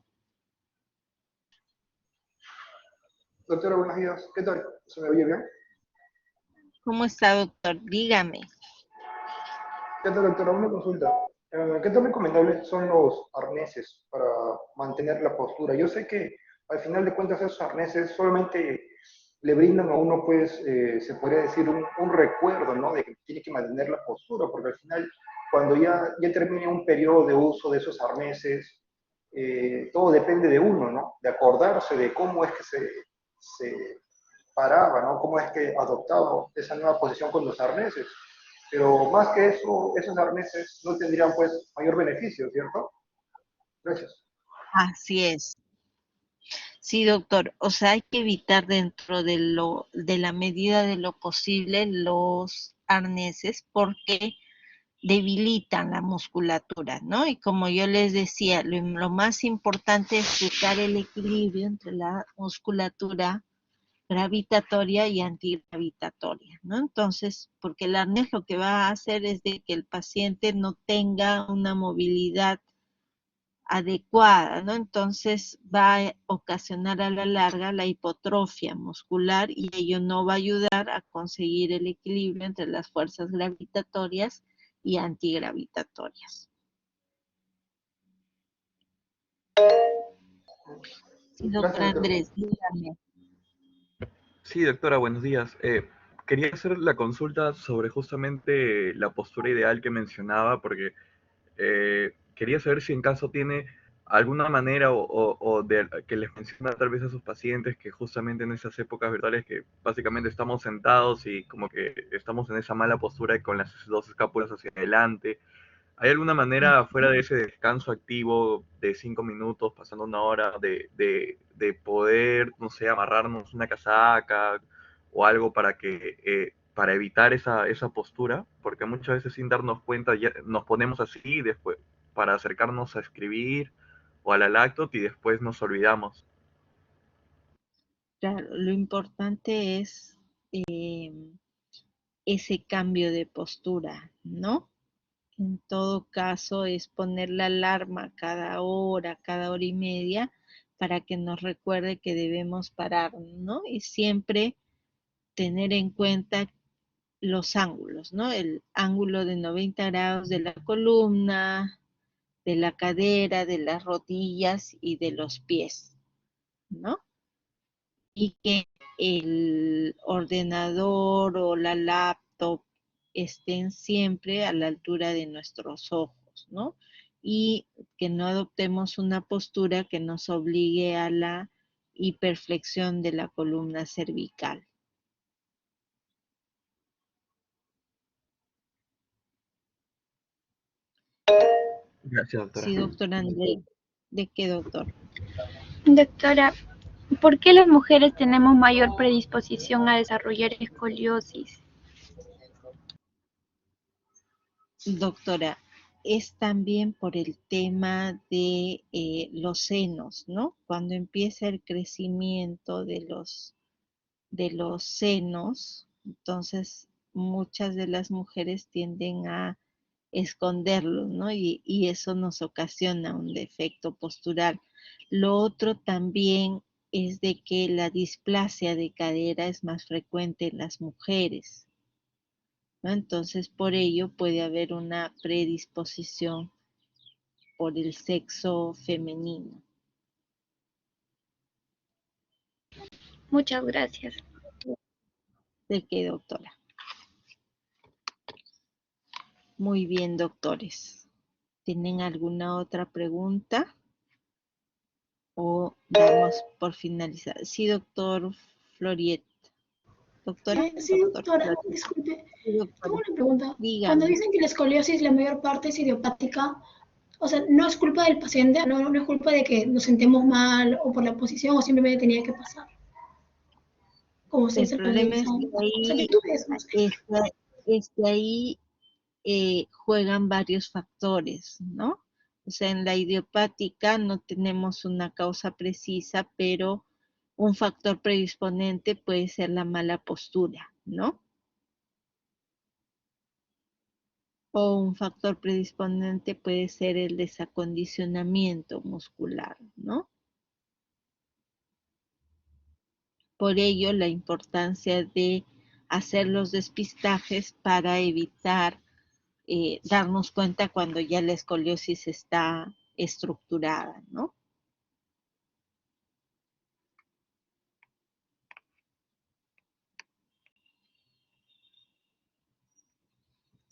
Doctora, buenos días. ¿Qué tal? ¿Se me oye bien? ¿Cómo está, doctor? Dígame. ¿Qué tal, doctora? Una consulta. ¿Qué tan recomendables son los arneses para mantener la postura? Yo sé que al final de cuentas esos arneses solamente le brindan a uno, pues, se podría decir un recuerdo, ¿no? De que tiene que mantener la postura, porque al final, cuando ya termine un periodo de uso de esos arneses, todo depende de uno, ¿no? De acordarse de cómo es que se paraba, ¿no? Cómo es que adoptaba esa nueva posición con los arneses. Pero más que eso, esos arneses no tendrían pues mayor beneficio, ¿cierto? Gracias. Así es. Sí, doctor. O sea, hay que evitar dentro de la medida de lo posible los arneses porque debilitan la musculatura, ¿no? Y como yo les decía, lo más importante es buscar el equilibrio entre la musculatura gravitatoria y antigravitatoria, ¿no? Entonces, porque el arnés lo que va a hacer es de que el paciente no tenga una movilidad adecuada, ¿no? Entonces va a ocasionar a la larga la hipotrofia muscular y ello no va a ayudar a conseguir el equilibrio entre las fuerzas gravitatorias y antigravitatorias. Sí, doctor Gracias, doctor. Andrés, dígame. Sí, doctora, buenos días. Quería hacer la consulta sobre justamente la postura ideal que mencionaba, porque quería saber si en caso tiene alguna manera o de, que les menciona tal vez a sus pacientes que justamente en esas épocas virtuales que básicamente estamos sentados y como que estamos en esa mala postura con las dos escápulas hacia adelante. ¿Hay alguna manera fuera de ese descanso activo de 5 minutos, pasando una hora, de poder, no sé, amarrarnos una casaca o algo para que para evitar esa postura? Porque muchas veces sin darnos cuenta ya nos ponemos así y después para acercarnos a escribir o a la lactot y después nos olvidamos. Claro, lo importante es ese cambio de postura, ¿no? En todo caso, es poner la alarma cada hora y media, para que nos recuerde que debemos parar, ¿no? Y siempre tener en cuenta los ángulos, ¿no? El ángulo de 90 grados de la columna, de la cadera, de las rodillas y de los pies, ¿no? Y que el ordenador o la laptop estén siempre a la altura de nuestros ojos, ¿no? Y que no adoptemos una postura que nos obligue a la hiperflexión de la columna cervical. Gracias, doctora. Sí, doctor André. ¿De qué, doctor? Doctora, ¿por qué las mujeres tenemos mayor predisposición a desarrollar escoliosis? Doctora, es también por el tema de los senos, ¿no? Cuando empieza el crecimiento de los senos, entonces muchas de las mujeres tienden a esconderlos, ¿no? Y eso nos ocasiona un defecto postural. Lo otro también es de que la displasia de cadera es más frecuente en las mujeres, ¿no? Entonces, por ello puede haber una predisposición por el sexo femenino. Muchas gracias. ¿De qué, doctora? Muy bien, doctores. ¿Tienen alguna otra pregunta? ¿O damos por finalizar? Sí, doctor Floriet. ¿Doctora? Sí, Doctor doctora, Floriet. disculpe, Sí, tengo doctora. una pregunta. Cuando Dígame. dicen que la escoliosis la mayor parte es idiopática, o sea, no es culpa del paciente, no es culpa de que nos sentemos mal o por la posición o simplemente tenía que pasar, como ustedes El se problema es realizan. que O sea, que ahí, tú ves, no sé. es que- es que ahí juegan varios factores, ¿no? O sea, en la idiopática no tenemos una causa precisa, pero un factor predisponente puede ser la mala postura, ¿no? O un factor predisponente puede ser el desacondicionamiento muscular, ¿no? Por ello, la importancia de hacer los despistajes para evitar darnos cuenta cuando ya la escoliosis está estructurada, ¿no?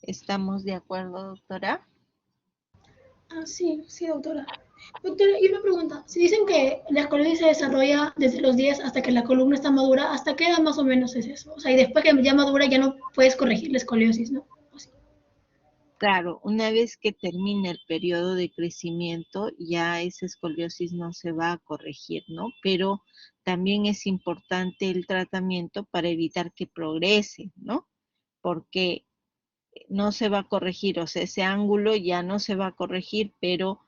¿Estamos de acuerdo, doctora? Sí, sí, doctora. Doctora, y una pregunta. Si dicen que la escoliosis se desarrolla desde los 10 hasta que la columna está madura, ¿hasta qué edad más o menos es eso? O sea, y después que ya madura ya no puedes corregir la escoliosis, ¿no? ¿O sí? Claro, una vez que termine el periodo de crecimiento, ya esa escoliosis no se va a corregir, ¿no? Pero también es importante el tratamiento para evitar que progrese, ¿no? Porque no se va a corregir, o sea, ese ángulo ya no se va a corregir, pero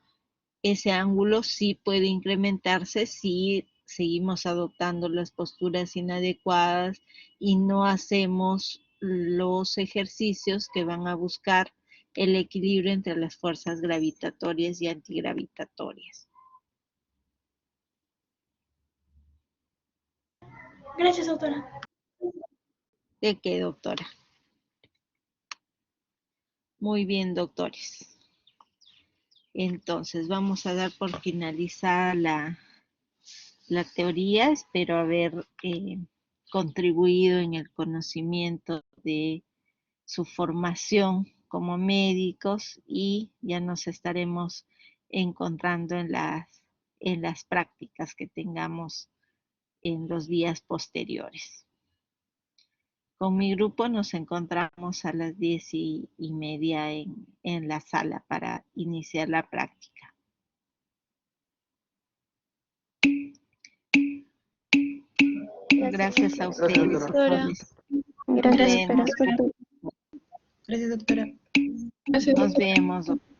ese ángulo sí puede incrementarse si seguimos adoptando las posturas inadecuadas y no hacemos los ejercicios que van a buscar el equilibrio entre las fuerzas gravitatorias y antigravitatorias. Gracias, doctora. ¿De qué, doctora? Muy bien, doctores. Entonces, vamos a dar por finalizada la teoría. Espero haber contribuido en el conocimiento de su formación como médicos y ya nos estaremos encontrando en las prácticas que tengamos en los días posteriores. Con mi grupo nos encontramos a las 10:30 en la sala para iniciar la práctica. Gracias a Gracias, ustedes, doctora. doctores. Nos Gracias, vemos. doctora. Gracias, doctora. Nos vemos, doctor.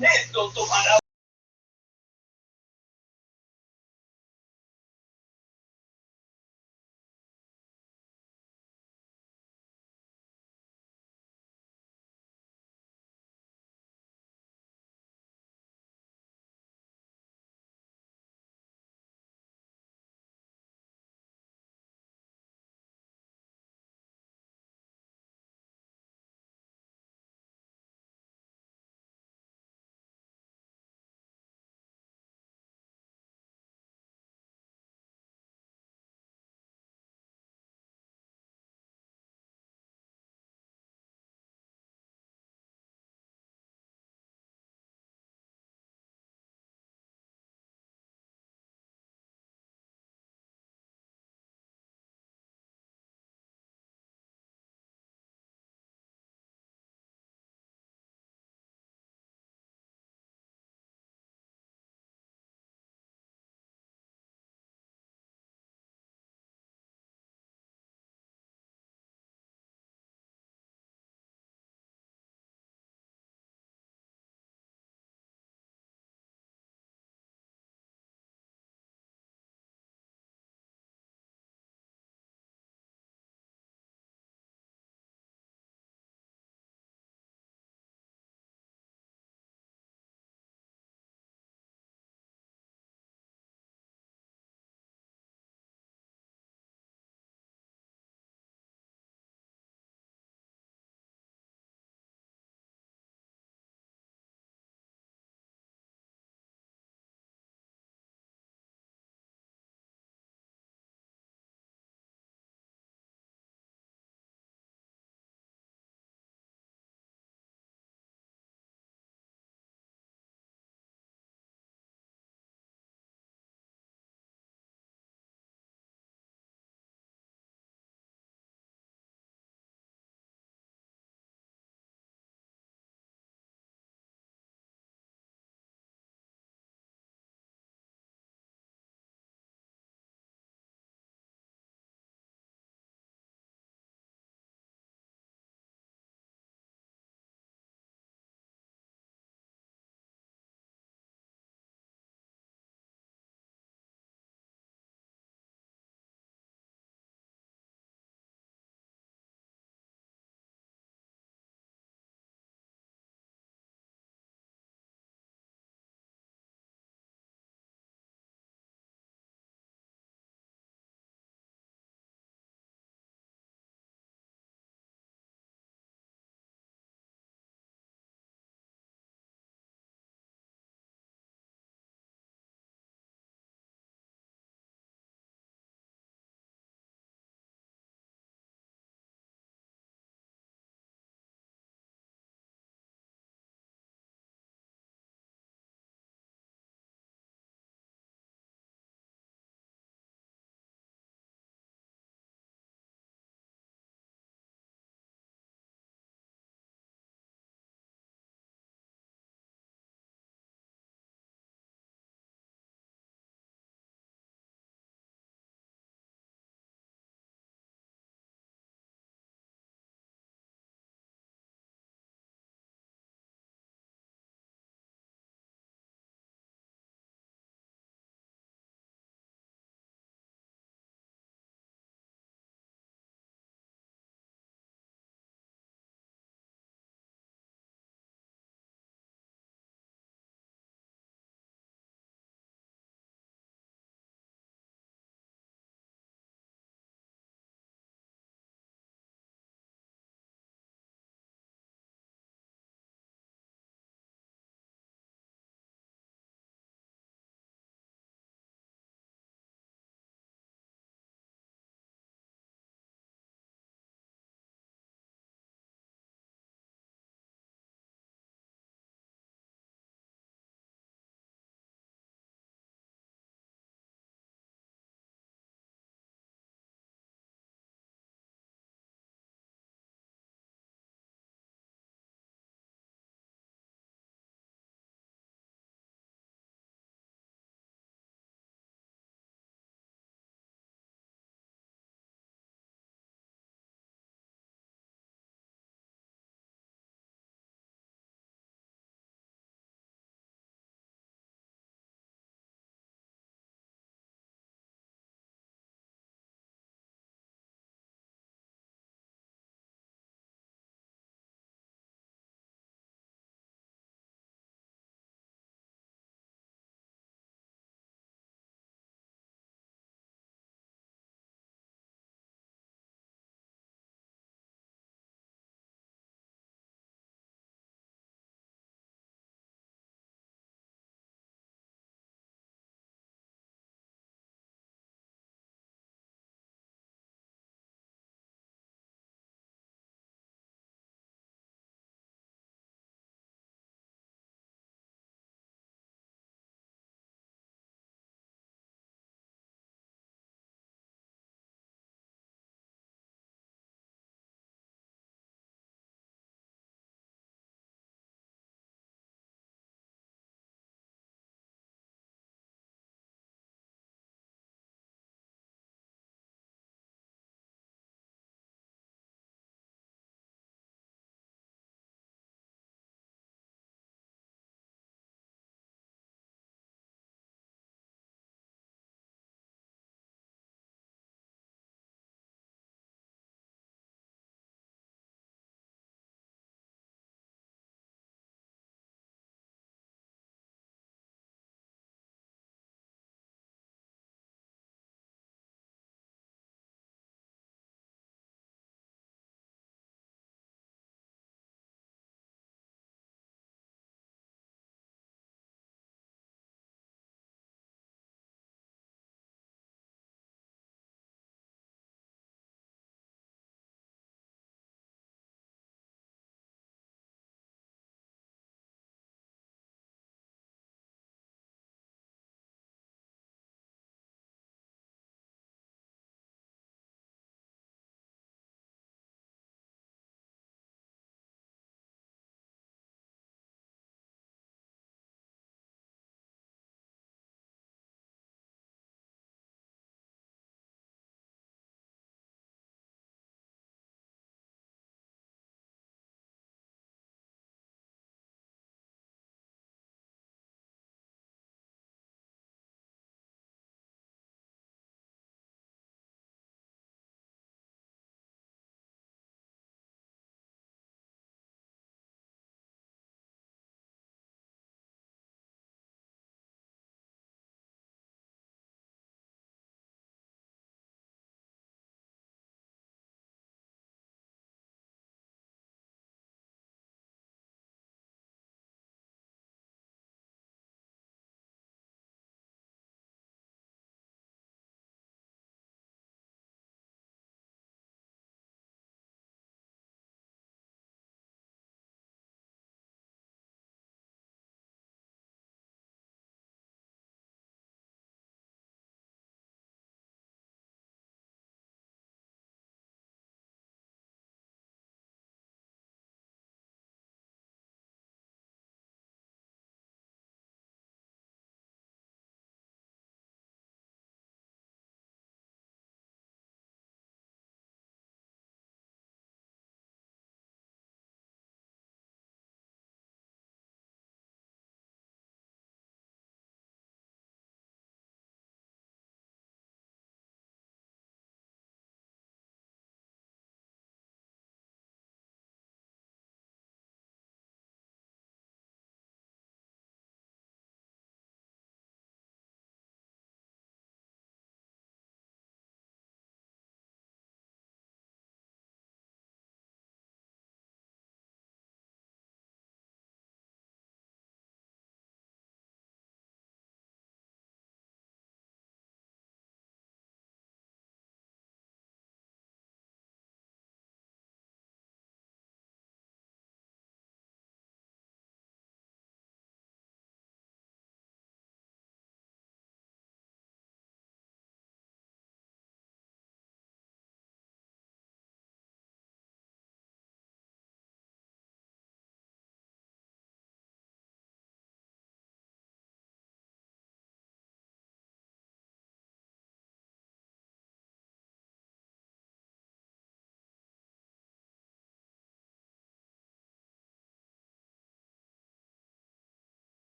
Esto tomará